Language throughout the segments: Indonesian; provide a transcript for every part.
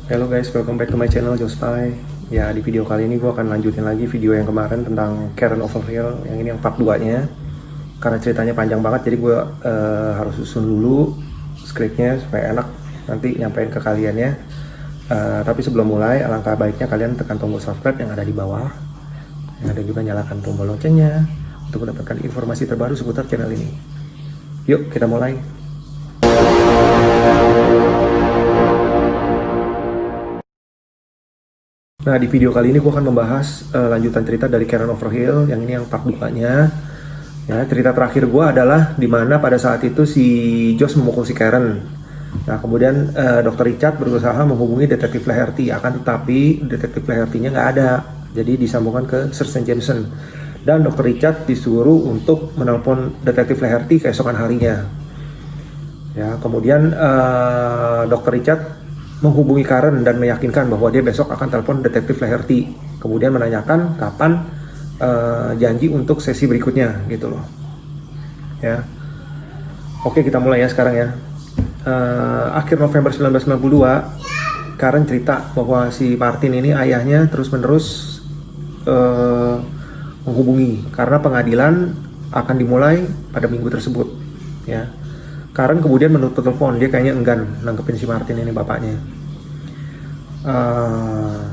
Hello guys, welcome back to my channel Jospy. Ya, di video kali ini gue akan lanjutin lagi video yang kemarin tentang Karen Overhill. Yang ini yang part 2 nya. Karena ceritanya panjang banget, jadi gue harus susun dulu skripnya supaya enak nanti nyampein ke kalian ya. Tapi sebelum mulai, alangkah baiknya kalian tekan tombol subscribe yang ada di bawah. Dan juga nyalakan tombol loncengnya untuk mendapatkan informasi terbaru seputar channel ini. Yuk, kita mulai. Nah, di video kali ini gue akan membahas lanjutan cerita dari Karen Overhill. Yang ini yang part 2-nya. Ya, cerita terakhir gue adalah dimana pada saat itu si Josh memukul si Karen. Nah, kemudian Dr. Richard berusaha menghubungi Detektif Flaherty. Akan tetapi Detektif Flaherty-nya nggak ada. Jadi disambungkan ke Sergeant Jameson. Dan Dr. Richard disuruh untuk menelpon Detektif Flaherty keesokan harinya. Ya, kemudian Dr. Richard menghubungi Karen dan meyakinkan bahwa dia besok akan telepon Detektif Flaherty. Kemudian menanyakan kapan janji untuk sesi berikutnya gitu loh. Ya. Oke, kita mulai ya sekarang ya. Akhir November 1992, Karen cerita bahwa si Martin ini ayahnya terus-menerus menghubungi karena pengadilan akan dimulai pada minggu tersebut. Ya. Karen kemudian menutup telepon, dia kayaknya enggan nanggepin si Martin ini bapaknya.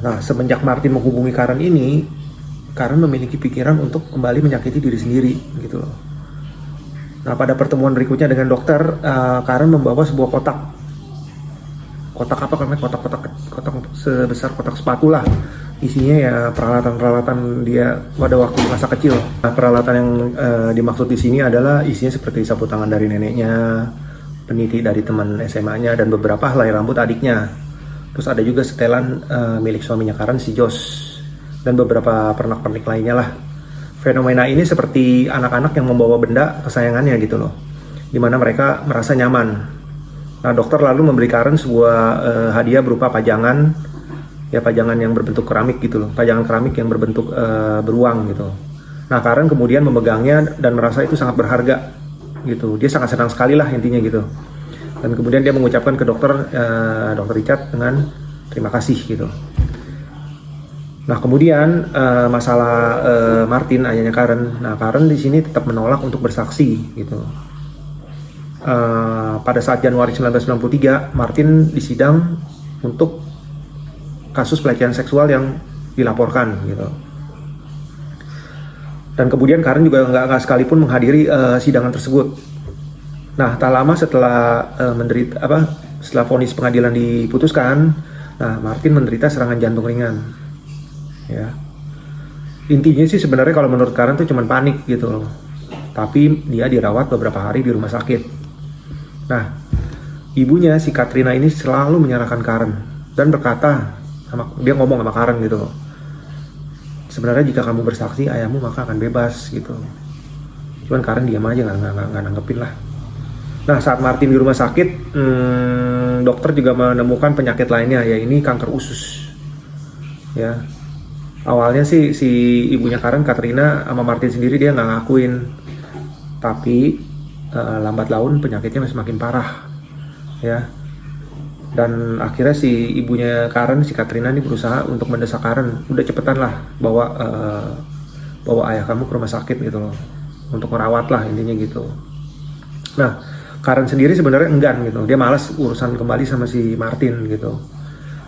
Nah, semenjak Martin menghubungi Karen ini, Karen memiliki pikiran untuk kembali menyakiti diri sendiri gitu loh. Nah, pada pertemuan berikutnya dengan dokter, Karen membawa sebuah kotak. Kotak apa namanya? Kotak sebesar kotak sepatu lah. Isinya ya peralatan-peralatan dia pada waktu masa kecil. Nah, peralatan yang dimaksud di sini adalah isinya seperti sapu tangan dari neneknya, peniti dari teman SMA-nya, dan beberapa helai rambut adiknya. Terus ada juga setelan milik suaminya Karen, si Josh, dan beberapa pernak-pernik lainnya lah. Fenomena ini seperti anak-anak yang membawa benda kesayangannya gitu loh, dimana mereka merasa nyaman. Nah, dokter lalu memberi Karen sebuah hadiah berupa pajangan yang berbentuk keramik gitu loh, pajangan keramik yang berbentuk beruang gitu. Nah, Karen kemudian memegangnya dan merasa itu sangat berharga gitu. Dia sangat senang sekali lah intinya gitu. Dan kemudian dia mengucapkan ke Dr. Richard dengan terima kasih gitu. Nah, kemudian masalah Martin, ayahnya Karen. Nah, Karen di sini tetap menolak untuk bersaksi gitu. Pada saat Januari 1993, Martin disidang untuk kasus pelecehan seksual yang dilaporkan gitu. Dan kemudian Karen juga nggak sekalipun menghadiri sidangan tersebut. Nah, tak lama setelah setelah vonis pengadilan diputuskan, nah Martin menderita serangan jantung ringan. Ya. Intinya sih sebenarnya kalau menurut Karen tuh cuman panik gitu loh. Tapi dia dirawat beberapa hari di rumah sakit. Nah, ibunya si Katrina ini selalu menyalahkan Karen dan berkata, dia ngomong sama Karen gitu loh, sebenarnya jika kamu bersaksi ayahmu maka akan bebas gitu. Cuman Karen diam aja, nggak nanggepin lah. Nah, saat Martin di rumah sakit, dokter juga menemukan penyakit lainnya, ya ini kanker usus. Ya, awalnya sih si ibunya Karen, Katrina, sama Martin sendiri dia nggak ngakuin, tapi lambat laun penyakitnya semakin parah. Ya. Dan akhirnya si ibunya Karen, si Katrina ini berusaha untuk mendesak Karen, udah cepetan lah bawa ayah kamu ke rumah sakit gitu loh, untuk merawat lah intinya gitu. Nah, Karen sendiri sebenarnya enggan gitu, dia malas urusan kembali sama si Martin gitu,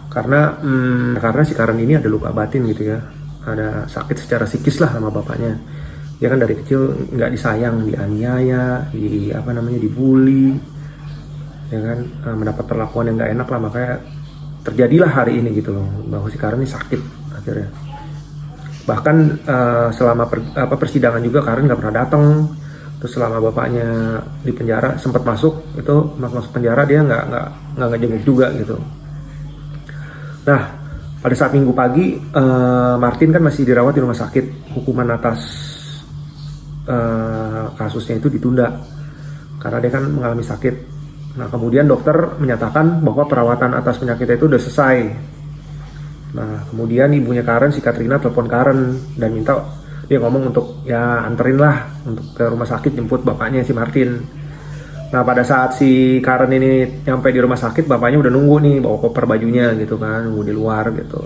karena si Karen ini ada luka batin gitu ya, ada sakit secara psikis lah sama bapaknya. Dia kan dari kecil nggak disayang, dianiaya, dibully, ya kan, mendapat perlakuan yang nggak enak lah, makanya terjadilah hari ini gitu loh, bahwa si Karen ini sakit akhirnya. Bahkan selama persidangan juga Karen nggak pernah datang. Terus selama bapaknya di penjara sempat masuk penjara, dia nggak ngejenguk juga gitu. Nah, pada saat Minggu pagi, Martin kan masih dirawat di rumah sakit. Hukuman atas kasusnya itu ditunda karena dia kan mengalami sakit. Nah, kemudian dokter menyatakan bahwa perawatan atas penyakitnya itu udah selesai. Nah, kemudian ibunya Karen, si Katrina, telepon Karen dan dia ngomong untuk ya anterin lah untuk ke rumah sakit, jemput bapaknya si Martin. Nah pada saat si Karen ini nyampe di rumah sakit, bapaknya udah nunggu nih bawa koper bajunya gitu kan, nunggu di luar gitu.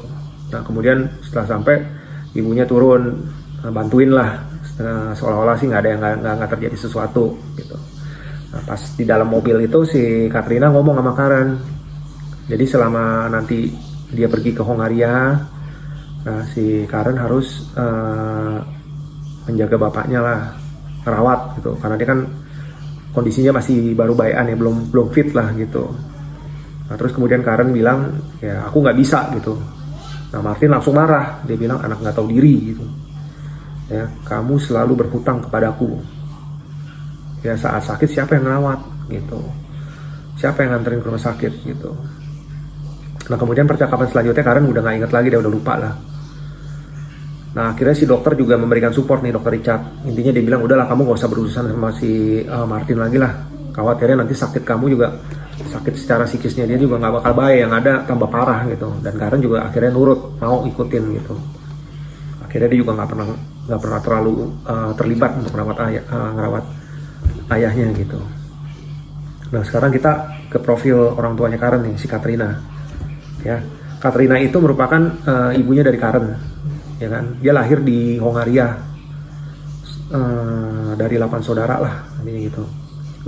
Nah kemudian setelah sampai, ibunya turun, bantuin lah, seolah-olah sih nggak ada yang nggak terjadi sesuatu gitu. Nah, pas di dalam mobil itu si Katrina ngomong sama Karen, jadi selama nanti dia pergi ke Hongaria, nah si Karen harus menjaga bapaknya lah, merawat gitu, karena dia kan kondisinya masih baru bayan ya, belum fit lah gitu. Nah terus kemudian Karen bilang, ya aku nggak bisa gitu. Nah Martin langsung marah, dia bilang anak nggak tahu diri gitu. Ya kamu selalu berhutang kepadaku. Ya saat sakit siapa yang ngerawat gitu, siapa yang nganterin ke rumah sakit gitu. Nah kemudian percakapan selanjutnya Karen udah nggak inget lagi, dia udah lupa lah. Nah akhirnya si dokter juga memberikan support nih, dokter Richard. Intinya dia bilang, udahlah kamu gak usah berurusan sama si Martin lagi lah. Khawatirnya nanti sakit kamu juga, sakit secara psikisnya dia juga gak bakal baik, yang ada tambah parah gitu. Dan Karen juga akhirnya nurut, mau ikutin gitu. Akhirnya dia juga gak pernah terlalu terlibat untuk ngerawat ayahnya gitu. Nah sekarang kita ke profil orang tuanya Karen nih, si Katrina. Ya, Katrina itu merupakan ibunya dari Karen. Ya kan, dia lahir di Hongaria, dari 8 saudara lah gitu.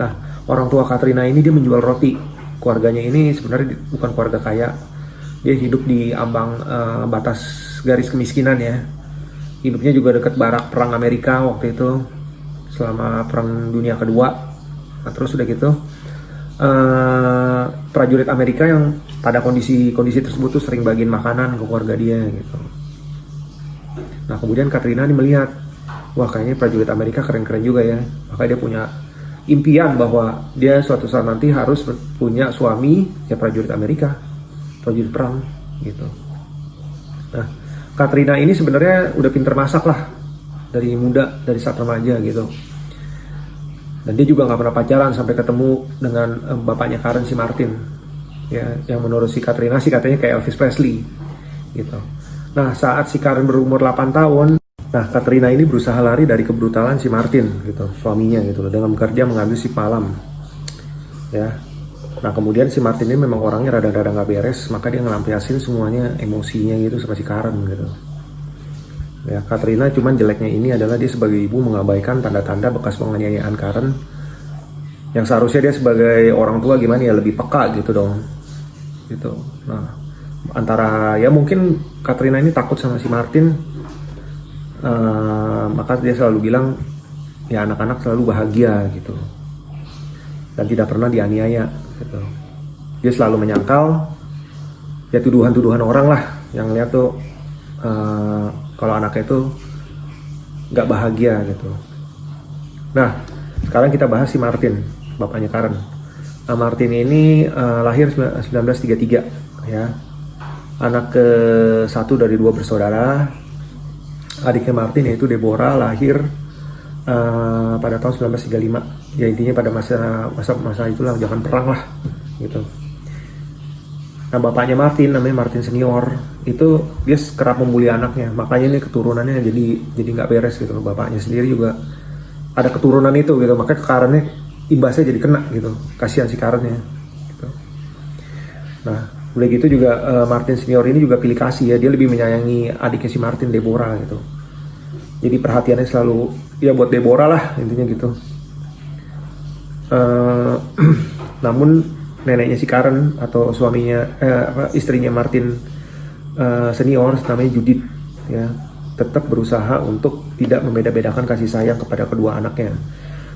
Nah orang tua Katrina ini dia menjual roti. Keluarganya ini sebenarnya bukan keluarga kaya, dia hidup di ambang batas garis kemiskinan ya. Hidupnya juga dekat barak perang Amerika waktu itu, selama perang dunia kedua. Nah terus udah gitu prajurit Amerika yang pada kondisi tersebut tuh sering bagiin makanan ke keluarga dia gitu. Nah kemudian Katrina ini melihat, wah kayaknya prajurit Amerika keren-keren juga ya. Makanya dia punya impian bahwa dia suatu saat nanti harus punya suami ya prajurit Amerika, prajurit perang gitu. Nah Katrina ini sebenarnya udah pinter masak lah dari muda, dari saat remaja gitu. Dan dia juga nggak pernah pacaran sampai ketemu dengan bapaknya Karen, si Martin ya, yang menurut si Katrina sih katanya kayak Elvis Presley gitu. Nah saat si Karen berumur 8 tahun, nah Katrina ini berusaha lari dari kebrutalan si Martin gitu, suaminya gitu loh, dengan bekerja mengambil shift malam ya. Nah kemudian si Martin ini memang orangnya rada-rada nggak beres, maka dia ngelampiasin semuanya emosinya gitu sama si Karen gitu ya. Katrina cuman jeleknya ini adalah dia sebagai ibu mengabaikan tanda-tanda bekas penganiayaan Karen, yang seharusnya dia sebagai orang tua gimana ya, lebih peka gitu dong gitu. Nah antara ya mungkin Katrina ini takut sama si Martin, maka dia selalu bilang ya anak-anak selalu bahagia gitu dan tidak pernah dianiaya gitu. Dia selalu menyangkal ya tuduhan-tuduhan orang lah yang lihat tuh kalau anaknya itu nggak bahagia gitu. Nah sekarang kita bahas si Martin, bapaknya Karen. Nah, Martin ini lahir 1933 ya, anak ke satu dari 2 bersaudara. Adiknya Martin yaitu Deborah lahir pada tahun 1935 ya, intinya pada masa itulah, zaman perang lah gitu. Nah bapaknya Martin namanya Martin senior, itu dia kerap membuli anaknya, makanya ini keturunannya jadi nggak beres gitu. Bapaknya sendiri juga ada keturunan itu gitu, makanya Karennya imbasnya jadi kena gitu, kasihan si Karennya gitu. Nah udah gitu juga Martin senior ini juga pilih kasih ya, dia lebih menyayangi adiknya si Martin, Deborah gitu. Jadi perhatiannya selalu ya buat Deborah lah intinya gitu. Namun neneknya si Karen atau suaminya istrinya Martin senior namanya Judith ya, tetap berusaha untuk tidak membeda-bedakan kasih sayang kepada kedua anaknya.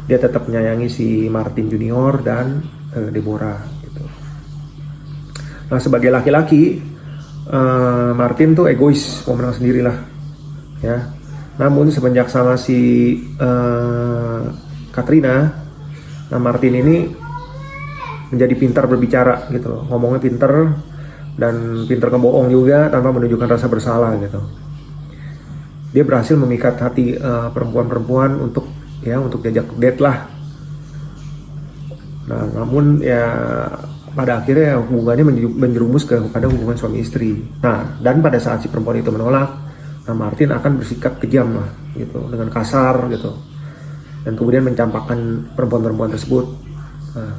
Dia tetap menyayangi si Martin junior dan Deborah gitu. Nah sebagai laki-laki Martin tuh egois, mau menang sendirilah ya. Namun semenjak sama si Katrina, nah Martin ini menjadi pintar berbicara gitu loh, ngomongnya pintar dan pintar ngebohong juga tanpa menunjukkan rasa bersalah gitu. Dia berhasil memikat hati perempuan-perempuan untuk diajak date lah. Nah namun ya pada akhirnya hubungannya menjerumus kepada hubungan suami istri. Nah dan pada saat si perempuan itu menolak, nah Martin akan bersikap kejam lah gitu, dengan kasar gitu, dan kemudian mencampakkan perempuan-perempuan tersebut Nah,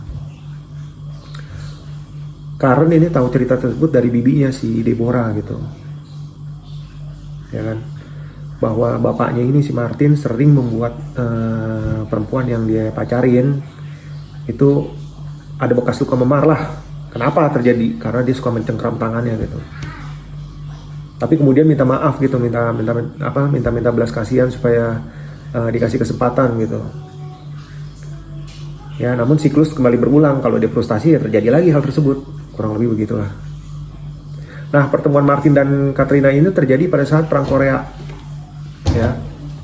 Karen ini tahu cerita tersebut dari bibinya si Deborah gitu, ya kan, bahwa bapaknya ini si Martin sering membuat perempuan yang dia pacarin itu ada bekas luka memar lah. Kenapa terjadi? Karena dia suka mencengkram tangannya gitu. Tapi kemudian minta maaf gitu, minta belas kasihan supaya dikasih kesempatan gitu. Ya, namun siklus kembali berulang. Kalau dia frustasi ya terjadi lagi hal tersebut. Kurang lebih begitulah. Nah, pertemuan Martin dan Katrina ini terjadi pada saat Perang Korea. Ya.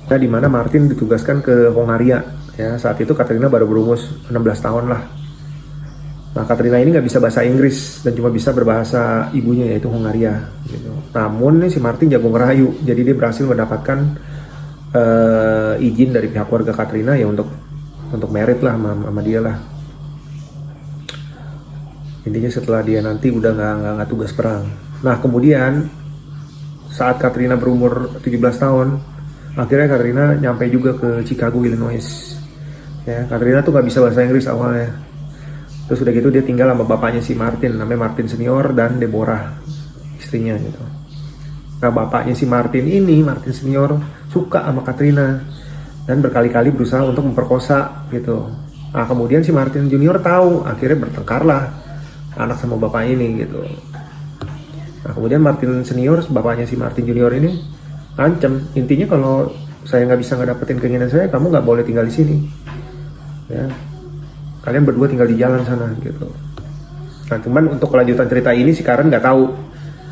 Nah, di mana Martin ditugaskan ke Hongaria. Ya, saat itu Katrina baru berumur 16 tahun lah. Nah, Katrina ini nggak bisa bahasa Inggris dan cuma bisa berbahasa ibunya yaitu Hongaria. Gitu. Namun si Martin jago ngerayu, jadi dia berhasil mendapatkan izin dari pihak keluarga Katrina ya untuk merit lah sama dia lah. Intinya setelah dia nanti udah nggak tugas perang. Nah, kemudian saat Katrina berumur 17 tahun, akhirnya Katrina nyampe juga ke Chicago, Illinois. Ya, Katrina tuh nggak bisa bahasa Inggris awalnya. Terus udah gitu dia tinggal sama bapaknya si Martin, namanya Martin Senior dan Deborah, istrinya gitu. Nah, bapaknya si Martin ini, Martin Senior, suka sama Katrina dan berkali-kali berusaha untuk memperkosa gitu. Nah, kemudian si Martin Junior tahu, akhirnya bertengkarlah anak sama bapak ini gitu. Nah, kemudian Martin Senior, bapaknya si Martin Junior ini ngancem, intinya kalau saya nggak bisa ngedapetin keinginan saya, kamu nggak boleh tinggal di sini. Ya, kalian berdua tinggal di jalan sana gitu. Nah, cuman untuk kelanjutan cerita ini si Karen nggak tahu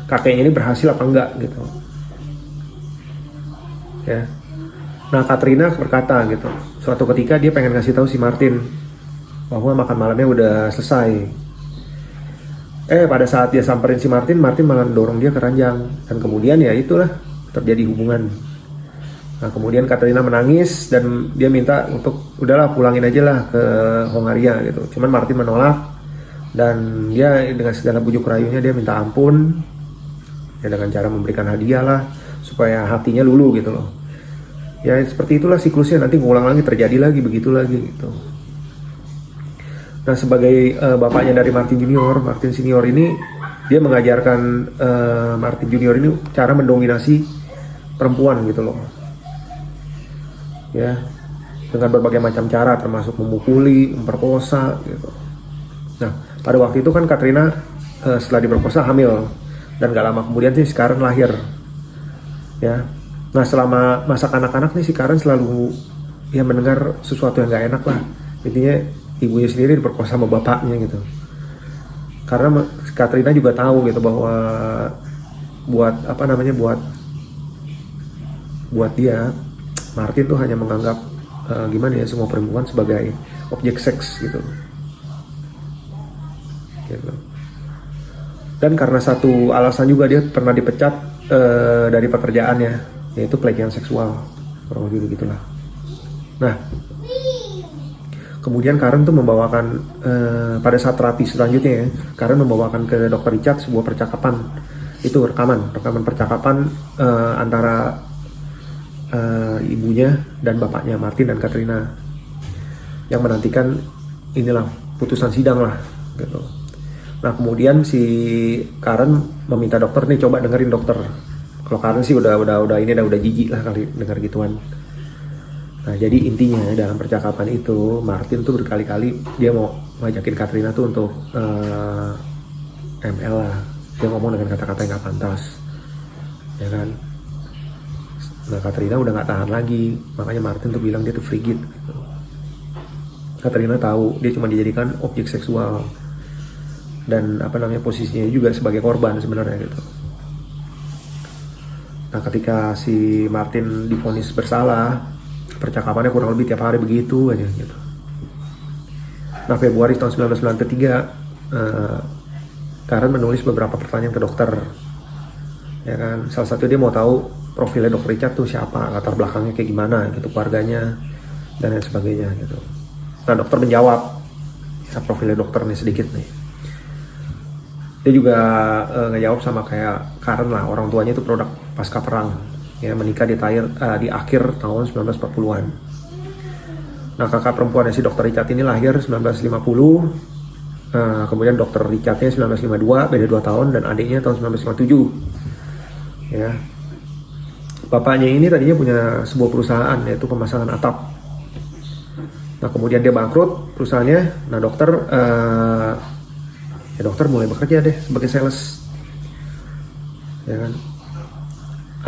kakeknya ini berhasil apa enggak gitu. Ya. Nah, Katrina berkata gitu, suatu ketika dia pengen kasih tahu si Martin bahwa makan malamnya udah selesai. Pada saat dia samperin si Martin malah dorong dia ke ranjang dan kemudian ya itulah terjadi hubungan. Nah, kemudian Katrina menangis dan dia minta untuk udahlah pulangin aja lah ke Hongaria gitu. Cuman Martin menolak dan dia dengan segala bujuk rayunya dia minta ampun ya dengan cara memberikan hadiah lah supaya hatinya luluh gitu loh. Ya seperti itulah siklusnya, nanti ngulang lagi, terjadi lagi, begitu lagi gitu. Nah, sebagai bapaknya dari Martin Junior, Martin Senior ini dia mengajarkan Martin Junior ini cara mendominasi perempuan gitu loh. Ya, dengan berbagai macam cara termasuk memukuli, memperkosa gitu. Nah, pada waktu itu kan Katrina setelah diperkosa hamil dan gak lama kemudian sih si Karen lahir. Ya. Nah, selama masa kanak-kanak nih si Karen selalu ya mendengar sesuatu yang gak enak lah. Intinya ibunya sendiri diperkosa sama bapaknya gitu. Karena Katrina juga tahu gitu bahwa buat dia Martin tuh hanya menganggap semua perempuan sebagai objek seks gitu. Dan karena satu alasan juga dia pernah dipecat dari pekerjaannya, yaitu pelecehan seksual, kurang lebih begitulah. Nah, kemudian Karen tuh membawakan pada saat terapi selanjutnya ya, Karen membawakan ke Dr. Richard sebuah percakapan, itu rekaman percakapan antara ibunya dan bapaknya Martin dan Katrina yang menantikan inilah putusan sidang lah gitu. Nah, kemudian si Karen meminta dokter nih, coba dengerin dokter. Kalau Karen sih udah jijik lah kali dengar gituan. Nah, jadi intinya dalam percakapan itu Martin tuh berkali-kali dia mau ngajakin Katrina tuh untuk ML lah. Dia ngomong dengan kata-kata yang gak pantas, ya kan. Nah, Katrina udah gak tahan lagi, makanya Martin tuh bilang dia tuh frigid gitu. Katrina tahu dia cuma dijadikan objek seksual dan posisinya juga sebagai korban sebenarnya gitu. Nah, ketika si Martin divonis bersalah, percakapannya kurang lebih tiap hari begitu aja gitu. Nah, Februari tahun 1993 Karen menulis beberapa pertanyaan ke dokter, ya kan. Salah satu dia mau tahu profilnya Dr. Richard tuh siapa, latar belakangnya kayak gimana gitu, keluarganya dan lain sebagainya gitu. Nah, dokter menjawab ya, profilnya dokter nih sedikit nih. Dia juga ngejawab sama kayak Karen lah, orang tuanya itu produk pasca perang ya, menikah di akhir tahun 1940-an. Nah, kakak perempuannya si dokter Richard ini lahir 1950, kemudian dokter Richardnya 1952, beda 2 tahun, dan adiknya tahun 1957. Ya. Bapaknya ini tadinya punya sebuah perusahaan, yaitu pemasangan atap. Nah, kemudian dia bangkrut perusahaannya. Nah, dokter mulai bekerja deh sebagai sales. Ya kan?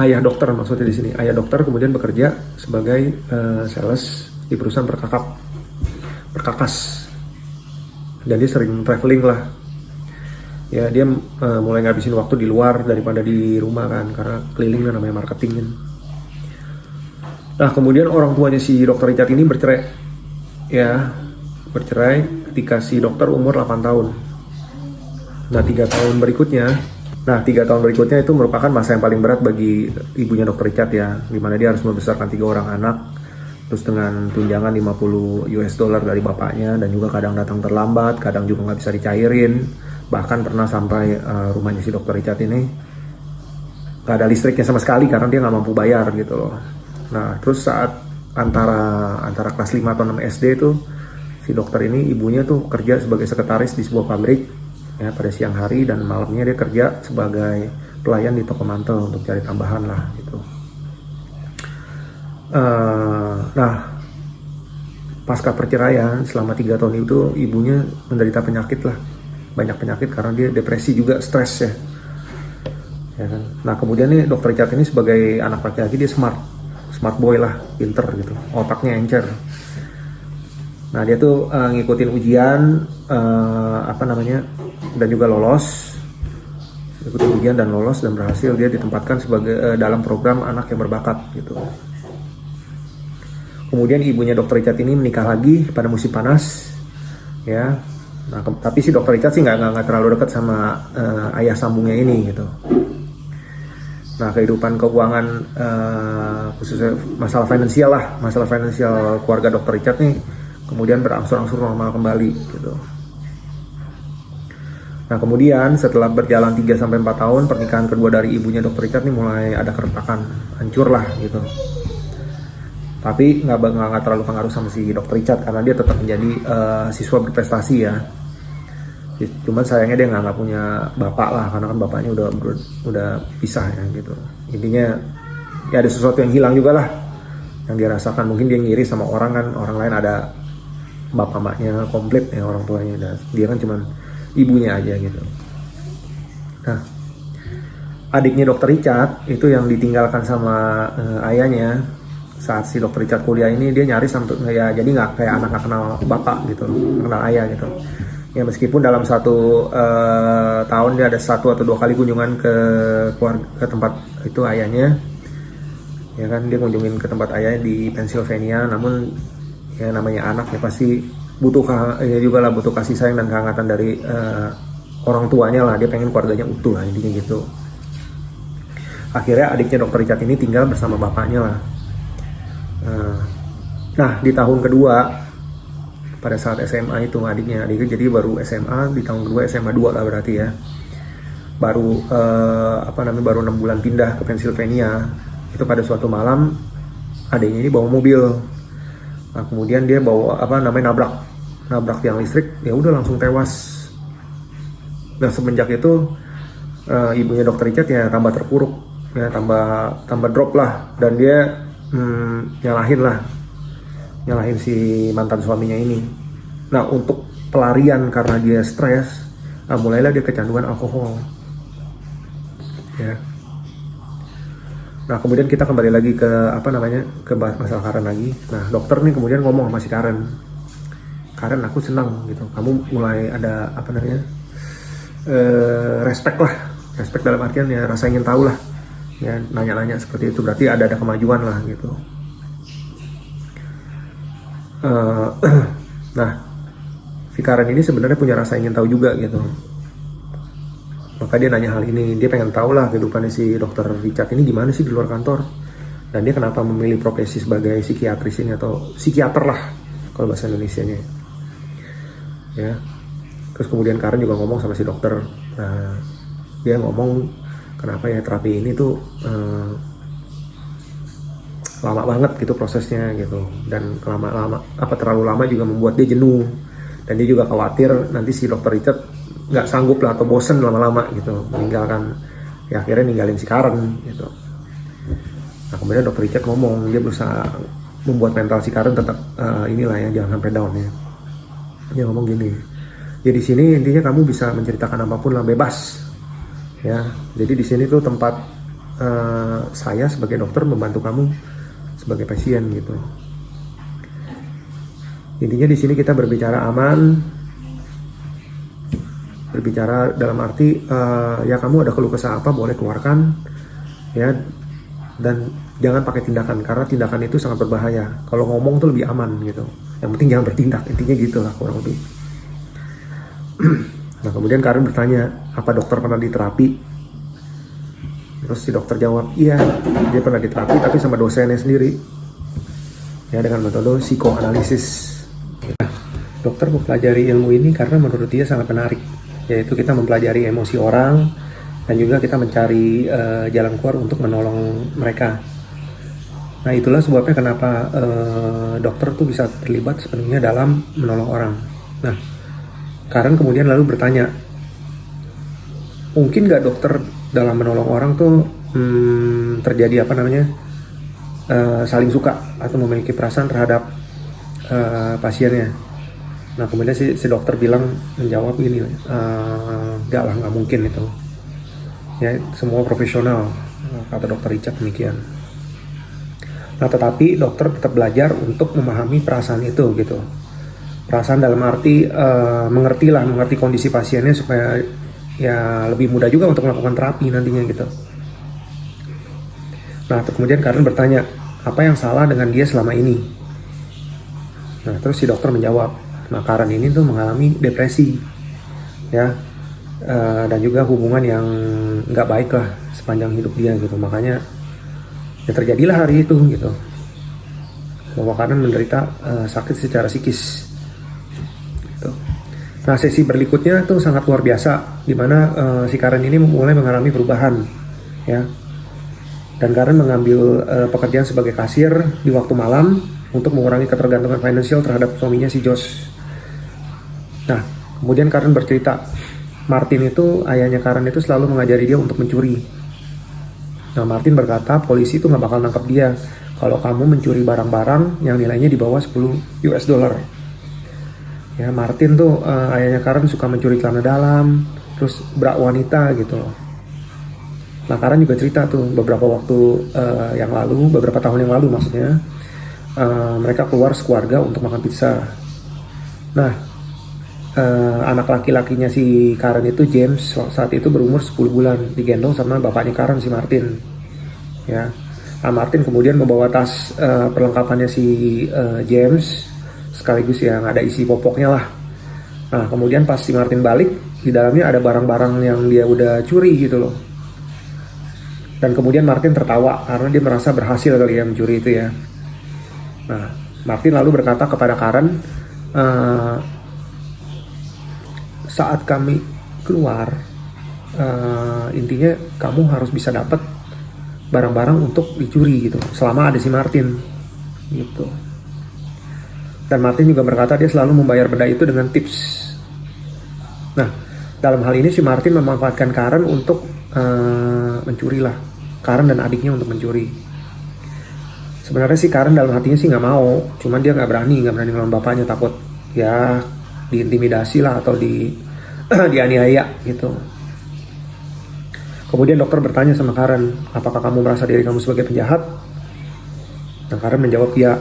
Ayah dokter maksudnya di sini. Ayah dokter kemudian bekerja sebagai sales di perusahaan perkakas. Dan dia sering traveling lah. Ya, dia mulai ngabisin waktu di luar daripada di rumah kan, karena keliling lah, namanya marketing kan. Nah, kemudian orang tuanya si dokter Richard ini bercerai. Ya, bercerai ketika si dokter umur 8 tahun. Nah, 3 tahun berikutnya itu merupakan masa yang paling berat bagi ibunya dokter Richard ya, dimana dia harus membesarkan 3 orang anak, terus dengan tunjangan $50 dari bapaknya, dan juga kadang datang terlambat, kadang juga nggak bisa dicairin, bahkan pernah sampai rumahnya si dokter Richard ini nggak ada listriknya sama sekali karena dia nggak mampu bayar gitu loh. Nah, terus saat antara kelas 5 atau 6 SD itu si dokter ini, ibunya tuh kerja sebagai sekretaris di sebuah pabrik ya pada siang hari, dan malamnya dia kerja sebagai pelayan di toko mantel untuk cari tambahan lah gitu. Nah, pasca perceraian selama 3 tahun itu ibunya menderita penyakit lah, banyak penyakit karena dia depresi juga, stres ya. Ya kan? Nah, kemudian nih dokter Richard ini sebagai anak laki-laki dia smart boy lah, pinter gitu, otaknya encer. Nah, dia tuh ngikutin ujian dan juga lolos, ikutin ujian dan lolos, dan berhasil dia ditempatkan sebagai dalam program anak yang berbakat gitu. Kemudian ibunya dokter Richard ini menikah lagi pada musim panas ya. Nah, tapi si dokter Richard sih nggak terlalu dekat sama ayah sambungnya ini gitu. Nah, kehidupan keuangan khususnya masalah finansial keluarga dokter Richard nih kemudian berangsur-angsur normal kembali gitu. Nah, kemudian setelah berjalan 3-4 tahun pernikahan kedua dari ibunya dokter Richard nih mulai ada keretakan, hancur lah gitu. Tapi nggak terlalu pengaruh sama si dokter Richard karena dia tetap menjadi siswa berprestasi ya. Cuman sayangnya dia nggak punya bapak lah, karena kan bapaknya udah pisah ya gitu. Intinya ya ada sesuatu yang hilang juga lah yang dia rasakan. Mungkin dia ngiri sama orang kan, orang lain ada bapak maknya komplit ya, orang tuanya, dan dia kan cuman ibunya aja gitu. Nah, adiknya dokter Richard itu yang ditinggalkan sama ayahnya saat si dokter Richard kuliah ini, dia nyaris untuk ya jadi nggak kayak anak nggak kenal bapak gitu, kenal ayah gitu. Ya, meskipun dalam 1 tahun dia ada 1 atau 2 kali kunjungan ke tempat itu ayahnya, ya kan, dia kunjungin ke tempat ayahnya di Pennsylvania. Namun ya namanya anak ya pasti butuh kasih sayang dan kehangatan dari orang tuanya lah. Dia pengen keluarganya utuh lah, intinya gitu. Akhirnya adiknya dokter Richard ini tinggal bersama bapaknya lah. Nah, di tahun kedua pada saat SMA itu adiknya jadi baru SMA di tahun kedua, SMA 2 lah berarti ya, baru baru 6 bulan pindah ke Pennsylvania. Itu pada suatu malam adiknya ini bawa mobil. Nah, kemudian dia bawa nabrak tiang listrik, ya udah langsung tewas. Nah, semenjak itu ibunya dokter Richard ya tambah terpuruk ya, tambah drop lah, dan dia nyalahin si mantan suaminya ini. Nah, untuk pelarian karena dia stres, mulailah dia kecanduan alkohol ya. Nah, kemudian kita kembali lagi ke ke masalah Karen lagi. Nah, dokter nih kemudian ngomong sama si Karen, aku senang gitu, kamu mulai ada respect dalam artian ya rasa ingin tahu lah ya, nanya-nanya seperti itu, berarti ada kemajuan lah gitu. Nah, si Karen ini sebenarnya punya rasa ingin tahu juga gitu, maka dia nanya hal ini. Dia pengen tahu lah kehidupannya si dokter Richard ini gimana sih di luar kantor, dan dia kenapa memilih profesi sebagai psikiatris ini, atau psikiater lah kalau bahasa Indonesianya ya. Terus kemudian Karen juga ngomong sama si dokter. Nah, dia ngomong kenapa ya terapi ini tuh lama banget gitu prosesnya gitu, dan terlalu lama juga membuat dia jenuh, dan dia juga khawatir nanti si dokter Richard nggak sanggup lah atau bosen lama-lama gitu meninggalkan, ya akhirnya ninggalin si Karen gitu. Nah kemudian dokter Richard ngomong, dia berusaha membuat mental si Karen tetap inilah ya, jangan sampai down ya. Dia ngomong gini, ya di sini intinya kamu bisa menceritakan apapun lah, bebas ya. Jadi di sini tuh tempat saya sebagai dokter membantu kamu sebagai pasien gitu. Intinya di sini kita berbicara aman, berbicara dalam arti ya kamu ada keluh kesah apa boleh keluarkan ya, dan jangan pakai tindakan karena tindakan itu sangat berbahaya. Kalau ngomong tuh lebih aman gitu. Yang penting jangan bertindak, intinya gitu lah kurang lebih. Nah kemudian Karen bertanya, apa dokter pernah diterapi? Terus si dokter jawab, iya dia pernah diterapi tapi sama dosennya sendiri ya, dengan metode psikoanalisis. Nah, dokter mempelajari ilmu ini karena menurut dia sangat menarik, yaitu kita mempelajari emosi orang dan juga kita mencari jalan keluar untuk menolong mereka. Nah itulah sebabnya kenapa dokter tuh bisa terlibat sepenuhnya dalam menolong orang. Nah Karen kemudian lalu bertanya, mungkin nggak dokter dalam menolong orang tuh terjadi saling suka atau memiliki perasaan terhadap pasiennya. Nah kemudian si dokter menjawab gini, nggak lah, nggak mungkin itu ya, semua profesional, kata dokter Richard demikian. Nah tetapi dokter tetap belajar untuk memahami perasaan itu gitu. Perasaan dalam arti mengerti kondisi pasiennya supaya ya lebih mudah juga untuk melakukan terapi nantinya gitu. Nah kemudian Karen bertanya, apa yang salah dengan dia selama ini? Nah terus si dokter menjawab, nah Karen ini tuh mengalami depresi ya, dan juga hubungan yang nggak baik lah sepanjang hidup dia gitu. Makanya ya terjadilah hari itu gitu, bahwa Karen menderita sakit secara psikis gitu. Nah sesi berikutnya tuh sangat luar biasa, dimana si Karen ini mulai mengalami perubahan ya, dan Karen mengambil pekerjaan sebagai kasir di waktu malam untuk mengurangi ketergantungan finansial terhadap suaminya si Josh. Nah kemudian Karen bercerita, Martin itu, ayahnya Karen itu selalu mengajari dia untuk mencuri. Nah Martin berkata polisi itu nggak bakal nangkap dia kalau kamu mencuri barang-barang yang nilainya di bawah $10. Ya Martin tuh ayahnya Karen suka mencuri celana dalam, terus bra wanita gitu. Nah Karen juga cerita tuh beberapa tahun yang lalu maksudnya, mereka keluar sekeluarga untuk makan pizza. Nah anak laki-lakinya si Karen itu, James, saat itu berumur 10 bulan, digendong sama bapaknya Karen, si Martin ya. Nah, Martin kemudian membawa tas perlengkapannya si James, sekaligus yang ada isi popoknya lah. Nah kemudian pas si Martin balik, di dalamnya ada barang-barang yang dia udah curi gitu loh. Dan kemudian Martin tertawa karena dia merasa berhasil kali ya mencuri itu ya. Nah Martin lalu berkata kepada Karen, saat kami keluar, intinya kamu harus bisa dapat barang-barang untuk dicuri gitu, selama ada si Martin gitu. Dan Martin juga berkata dia selalu membayar benda itu dengan tips. Nah dalam hal ini si Martin memanfaatkan Karen untuk mencuri lah, Karen dan adiknya untuk mencuri. Sebenarnya sih Karen dalam hatinya sih nggak mau, cuman dia nggak berani ngelawan bapaknya, takut ya diintimidasi lah atau dianiaya gitu. Kemudian dokter bertanya sama Karen, apakah kamu merasa diri kamu sebagai penjahat? Nah Karen menjawab ya,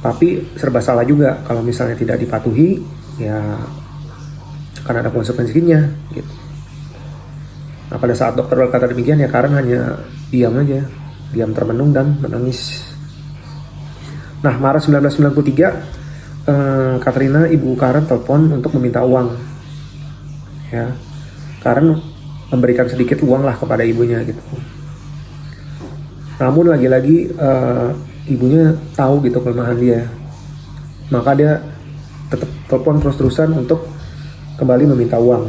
tapi serba salah juga kalau misalnya tidak dipatuhi ya akan ada konsekuensinya gitu. Nah pada saat dokter berkata demikian ya Karen hanya diam aja, diam termenung dan menangis. Nah Maret 1993 Katrina, ibu Karen, telepon untuk meminta uang ya. Karen memberikan sedikit uang lah kepada ibunya gitu. Namun lagi-lagi ibunya tahu gitu kelemahan dia, maka dia tetap telepon terus-terusan untuk kembali meminta uang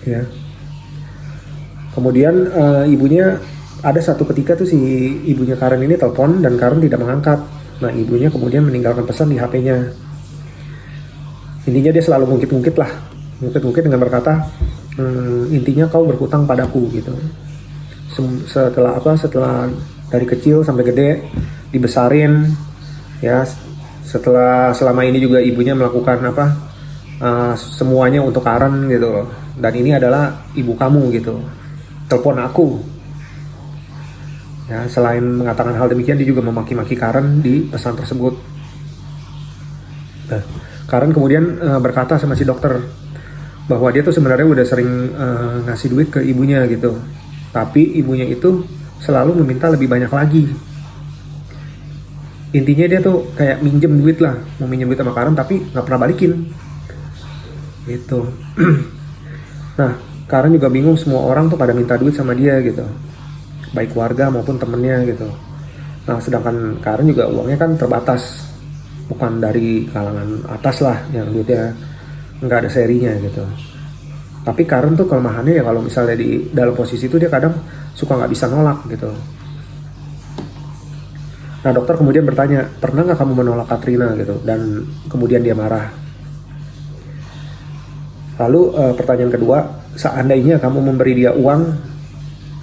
ya. Kemudian ibunya ada satu ketika tuh si ibunya Karen ini telepon dan Karen tidak mengangkat. Nah ibunya kemudian meninggalkan pesan di HP-nya. Intinya dia selalu ngungkit-ngungkit lah, ngungkit-ngungkit dengan berkata, intinya kau berhutang padaku gitu. Setelah dari kecil sampai gede dibesarin, ya selama ini juga ibunya melakukan semuanya untuk Karen gitu loh. Dan ini adalah ibu kamu gitu. Telepon aku. Ya, selain mengatakan hal demikian, dia juga memaki-maki Karen di pesan tersebut. Nah, Karen kemudian berkata sama si dokter bahwa dia tuh sebenarnya udah sering ngasih duit ke ibunya gitu. Tapi ibunya itu selalu meminta lebih banyak lagi. Intinya dia tuh kayak minjem duit lah, mau minjem duit sama Karen tapi nggak pernah balikin. Gitu. Nah, Karen juga bingung, semua orang tuh pada minta duit sama dia gitu, baik keluarga maupun temennya gitu. Nah, sedangkan Karen juga uangnya kan terbatas, bukan dari kalangan atas lah yang duitnya nggak ada serinya gitu. Tapi Karen tuh kelemahannya ya kalau misalnya di dalam posisi itu dia kadang suka nggak bisa nolak gitu. Nah dokter kemudian bertanya, pernah nggak kamu menolak Katrina gitu? Dan kemudian dia marah. Lalu pertanyaan kedua, seandainya kamu memberi dia uang,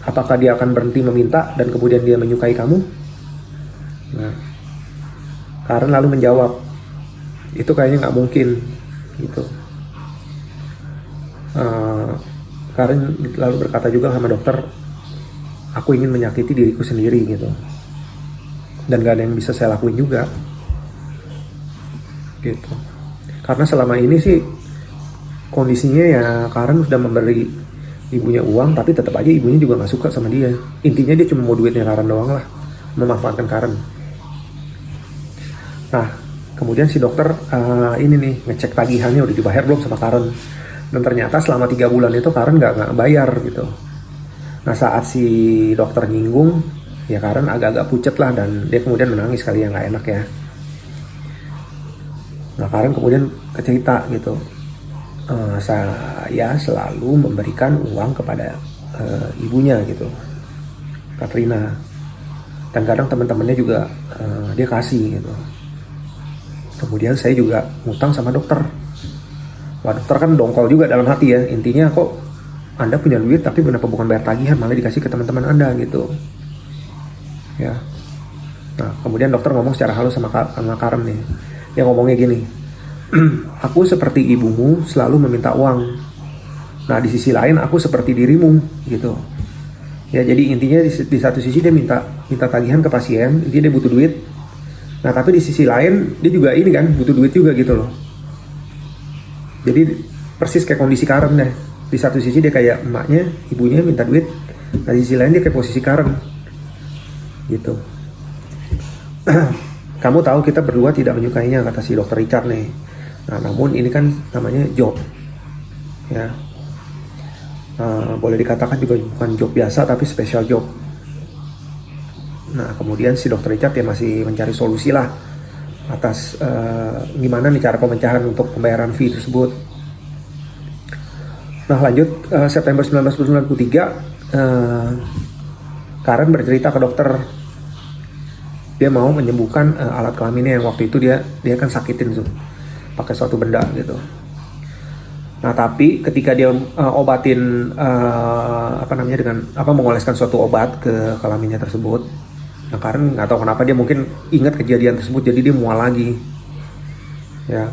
apakah dia akan berhenti meminta dan kemudian dia menyukai kamu? Nah, Karen lalu menjawab, itu kayaknya nggak mungkin gitu. Karen lalu berkata juga sama dokter, aku ingin menyakiti diriku sendiri gitu, dan gak ada yang bisa saya lakuin juga gitu. Karena selama ini sih kondisinya ya Karen sudah memberi ibunya uang, tapi tetap aja ibunya juga nggak suka sama dia. Intinya dia cuma mau duitnya Karen doang lah, memanfaatkan Karen. Nah kemudian si dokter ini nih ngecek tagihannya udah dibayar belum sama Karen. Dan ternyata selama 3 bulan itu Karen nggak bayar gitu. Nah saat si dokter nyinggung, ya Karen agak-agak pucet lah dan dia kemudian menangis kali, yang nggak enak ya. Nah Karen kemudian cerita gitu, saya selalu memberikan uang kepada ibunya gitu, Katrina, dan kadang teman-temannya juga dia kasih gitu. Kemudian saya juga ngutang sama dokter. Wah dokter kan dongkol juga dalam hati ya, intinya kok Anda punya duit tapi kenapa bukan bayar tagihan malah dikasih ke teman-teman Anda gitu ya. Nah kemudian dokter ngomong secara halus sama Karen nih, dia ngomongnya gini, aku seperti ibumu selalu meminta uang, nah di sisi lain aku seperti dirimu gitu ya. Jadi intinya di satu sisi dia minta tagihan ke pasien, intinya dia butuh duit. Nah tapi di sisi lain dia juga ini kan butuh duit juga gitu loh. Jadi persis kayak kondisi Karen deh. Di satu sisi dia kayak emaknya, ibunya minta duit. Nah di sisi lain dia kayak posisi Karen gitu. Kamu tahu kita berdua tidak menyukainya, kata si dokter Richard nih. Nah namun ini kan namanya job ya. Boleh dikatakan juga bukan job biasa tapi special job. Nah kemudian si dokter Richard ya masih mencari solusi lah atas gimana nih cara pemecahan untuk pembayaran fee tersebut. Nah lanjut, September 1993 Karen bercerita ke dokter dia mau menyembuhkan alat kelaminnya yang waktu itu dia kan sakitin tuh pakai suatu benda gitu. Nah tapi ketika dia obatin dengan mengoleskan suatu obat ke kelaminnya tersebut, nah Karen nggak tahu kenapa dia mungkin ingat kejadian tersebut, jadi dia mual lagi ya.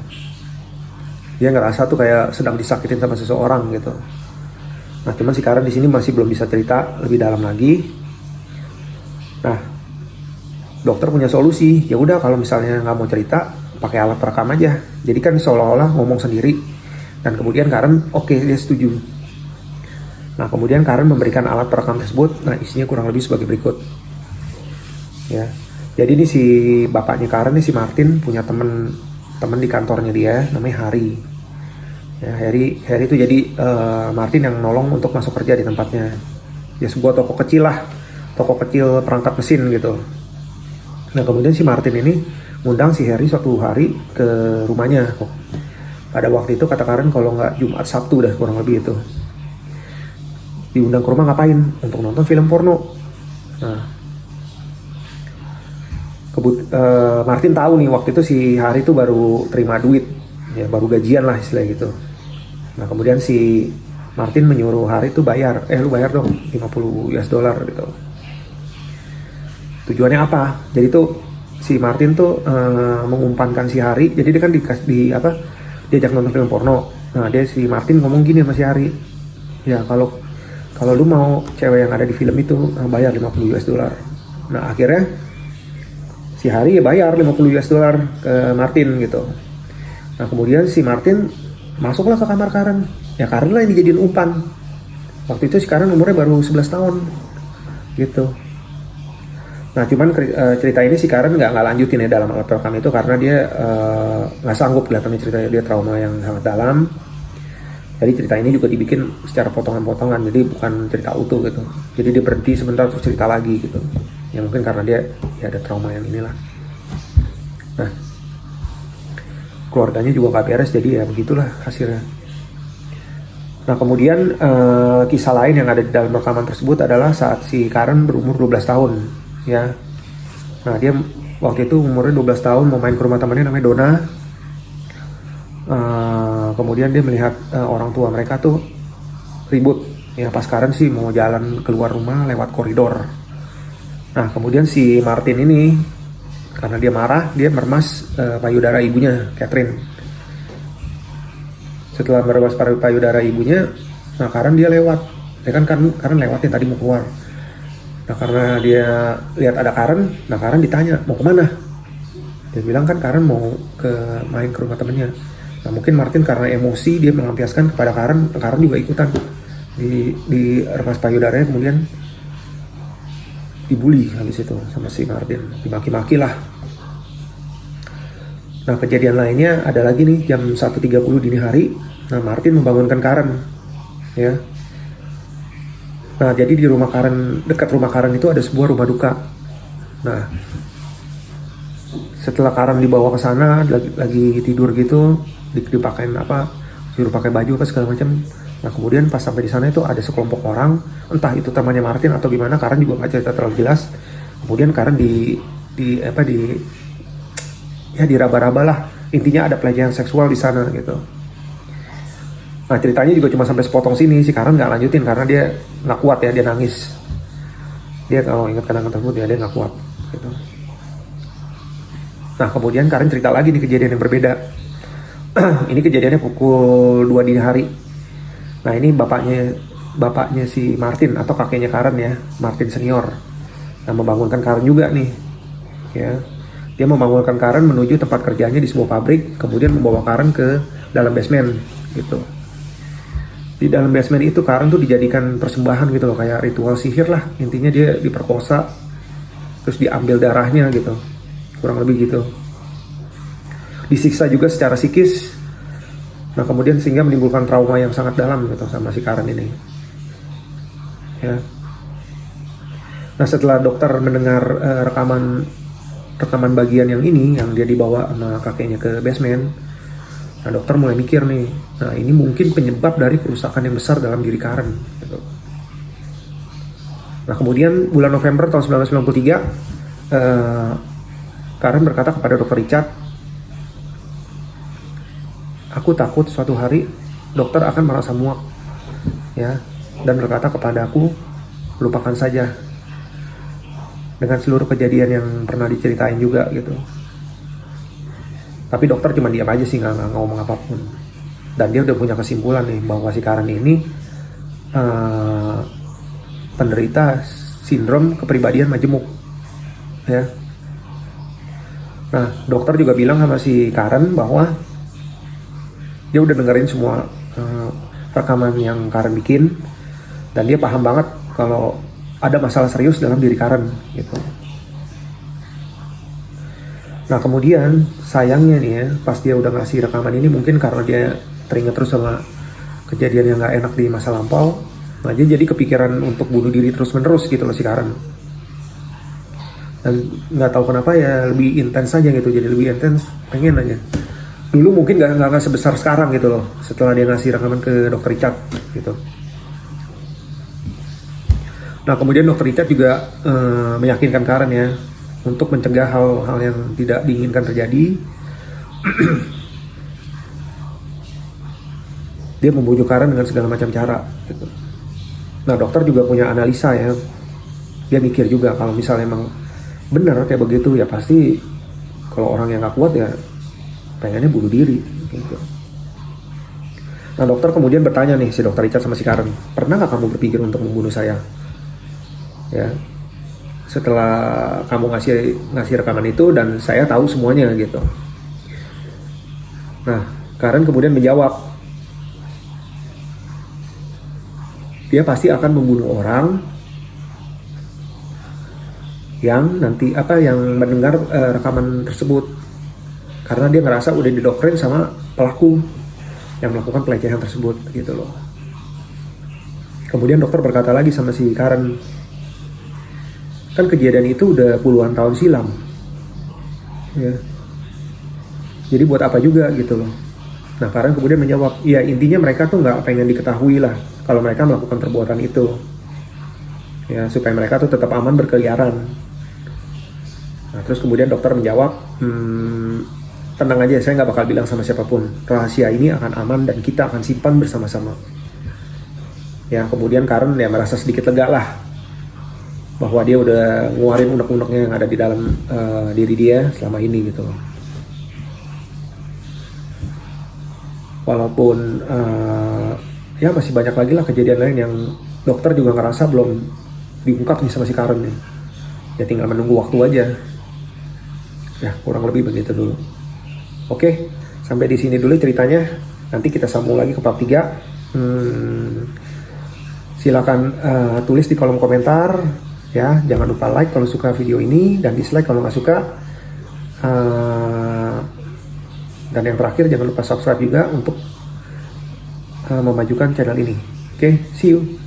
Dia ngerasa tuh kayak sedang disakitin sama seseorang gitu. Nah cuman si Karen di sini masih belum bisa cerita lebih dalam lagi. Nah dokter punya solusi, ya udah kalau misalnya nggak mau cerita pakai alat perekam aja. Jadi kan seolah-olah ngomong sendiri. Dan kemudian Karen oke, dia setuju. Nah kemudian Karen memberikan alat perekam tersebut. Nah isinya kurang lebih sebagai berikut ya. Jadi ini si bapaknya Karen nih, si Martin, punya temen di kantornya dia namanya Harry ya. Harry itu jadi Martin yang nolong untuk masuk kerja di tempatnya ya, sebuah toko kecil perangkat mesin gitu. Nah kemudian si Martin ini ngundang si Harry suatu hari ke rumahnya. Pada waktu itu kata Karen kalau nggak Jumat Sabtu dah kurang lebih itu. Diundang ke rumah ngapain? Untuk nonton film porno Nah, Martin tahu nih waktu itu si Hari tuh baru terima duit, ya baru gajian lah istilah gitu. Nah kemudian si Martin menyuruh Hari tuh bayar, lu bayar dong 50 US dollar gitu. Tujuannya apa? Jadi tuh si Martin tuh mengumpankan si Hari. Jadi dia kan diajak nonton film porno. Nah dia si Martin ngomong gini sama si Hari, ya kalau lu mau cewek yang ada di film itu bayar 50 US dollar. Nah akhirnya si Hari ya bayar 50 US dollar ke Martin gitu. Nah kemudian si Martin masuklah ke kamar Karen. Ya Karen lah yang dijadiin umpan. Waktu itu si Karen umurnya baru 11 tahun gitu. Nah cuman cerita ini si Karen nggak lanjutin ya dalam alat perekam itu karena dia nggak sanggup kelihatannya ceritanya, dia trauma yang sangat dalam. Jadi cerita ini juga dibikin secara potongan-potongan, jadi bukan cerita utuh gitu. Jadi dia berhenti sebentar terus cerita lagi gitu. Ya mungkin karena dia ya ada trauma yang inilah. Nah keluarganya juga nggak beres, jadi ya begitulah hasilnya. Nah kemudian kisah lain yang ada di dalam rekaman tersebut adalah saat si Karen berumur 12 tahun ya. Nah dia waktu itu umurnya 12 tahun mau main ke rumah temannya namanya Donna. Kemudian dia melihat orang tua mereka tuh ribut ya pas Karen sih mau jalan keluar rumah lewat koridor. Nah kemudian si Martin ini karena dia marah, dia meremas payudara ibunya Catherine. Setelah meremas payudara ibunya, nah Karen dia lewat. Ya kan Karen lewat ya tadi mau keluar. Nah karena dia lihat ada Karen, nah Karen ditanya mau kemana. Dia bilang kan Karen mau main ke rumah temennya. Nah mungkin Martin karena emosi dia melampiaskan kepada Karen juga ikutan di remas payudaranya, kemudian dibully habis itu sama si Martin, dimaki-maki lah. Nah kejadian lainnya ada lagi nih jam 1.30 dini hari. Nah Martin membangunkan Karen ya. Nah jadi di rumah Karen, dekat rumah Karen itu ada sebuah rumah duka. Nah setelah Karen dibawa ke sana lagi tidur gitu, dipakein suruh pakai baju apa segala macam. Nah kemudian pas sampai di sana itu ada sekelompok orang, entah itu temannya Martin atau gimana, Karen juga nggak cerita terlalu jelas. Kemudian Karen diraba-raba lah, intinya ada pelecehan seksual di sana gitu. Nah ceritanya juga cuma sampai sepotong sini, si Karen nggak lanjutin karena dia nggak kuat ya, dia nangis. Dia kalau ingat kenangan tersebut ya dia nggak kuat gitu. Nah kemudian Karen cerita lagi nih kejadian yang berbeda. Ini kejadiannya pukul 2 dini hari. Nah ini bapaknya si Martin atau kakeknya Karen ya, Martin senior. Nah membangunkan Karen juga nih ya. Dia membangunkan Karen menuju tempat kerjanya di sebuah pabrik, kemudian membawa Karen ke dalam basement gitu. Di dalam basement itu Karen tuh dijadikan persembahan gitu loh, kayak ritual sihir lah. Intinya dia diperkosa, terus diambil darahnya gitu, kurang lebih gitu. Disiksa juga secara psikis. Nah kemudian sehingga menimbulkan trauma yang sangat dalam gitu sama si Karen ini ya. Nah setelah dokter mendengar rekaman bagian yang ini, yang dia dibawa sama kakeknya ke basement, nah dokter mulai mikir nih, nah ini mungkin penyebab dari kerusakan yang besar dalam diri Karen gitu. Nah kemudian bulan November tahun 1993 Karen berkata kepada dokter Richard, aku takut suatu hari dokter akan merasa muak ya, dan berkata kepada aku, lupakan saja dengan seluruh kejadian yang pernah diceritain juga gitu. Tapi dokter cuma diam aja sih, nggak ngomong apapun. Dan dia udah punya kesimpulan nih bahwa si Karen ini penderita sindrom kepribadian majemuk ya. Nah dokter juga bilang sama si Karen bahwa dia udah dengerin semua rekaman yang Karen bikin, dan dia paham banget kalau ada masalah serius dalam diri Karen gitu. Nah kemudian sayangnya nih ya, pas dia udah ngasih rekaman ini, mungkin karena dia teringat terus sama kejadian yang gak enak di masa lampau, nah dia jadi kepikiran untuk bunuh diri terus menerus gitu loh si Karen. Dan gak tahu kenapa ya lebih intens aja gitu, jadi lebih intens, pengen aja. Dulu mungkin gak sebesar sekarang gitu loh, setelah dia ngasih rekaman ke dokter Richard gitu. Nah, kemudian dokter Richard juga meyakinkan Karen ya untuk mencegah hal-hal yang tidak diinginkan terjadi. Dia membujuk Karen dengan segala macam cara gitu. Nah, dokter juga punya analisa ya. Dia mikir juga kalau misalnya emang benar kayak begitu ya pasti kalau orang yang gak kuat ya pengennya bunuh diri gitu. Nah, dokter kemudian bertanya nih, si dokter Richard sama si Karen, pernah gak kamu berpikir untuk membunuh saya? Ya, setelah kamu ngasih rekaman itu dan saya tahu semuanya gitu. Nah, Karen kemudian menjawab, dia pasti akan membunuh orang yang yang mendengar rekaman tersebut, karena dia ngerasa udah didoktrin sama pelaku yang melakukan pelecehan tersebut gitu loh. Kemudian dokter berkata lagi sama si Karen, kan kejadian itu udah puluhan tahun silam ya, jadi buat apa juga gitu loh. Nah, Karen kemudian menjawab, ya intinya mereka tuh nggak pengen diketahui lah kalau mereka melakukan perbuatan itu ya, supaya mereka tuh tetap aman berkeliaran. Nah, terus kemudian dokter menjawab, tenang aja, saya nggak bakal bilang sama siapapun, rahasia ini akan aman dan kita akan simpan bersama-sama ya. Kemudian Karen ya merasa sedikit lega lah bahwa dia udah ngeluarin unek-uneknya yang ada di dalam diri dia selama ini gitu loh. Walaupun ya masih banyak lagi lah kejadian lain yang dokter juga ngerasa belum diungkap nih sama si Karen nih. Ya tinggal menunggu waktu aja. Ya kurang lebih begitu dulu. Oke, sampai di sini dulu ceritanya. Nanti kita sambung lagi ke part 3. Silakan tulis di kolom komentar. Ya, jangan lupa like kalau suka video ini dan dislike kalau nggak suka. Dan yang terakhir jangan lupa subscribe juga untuk memajukan channel ini. Oke, see you.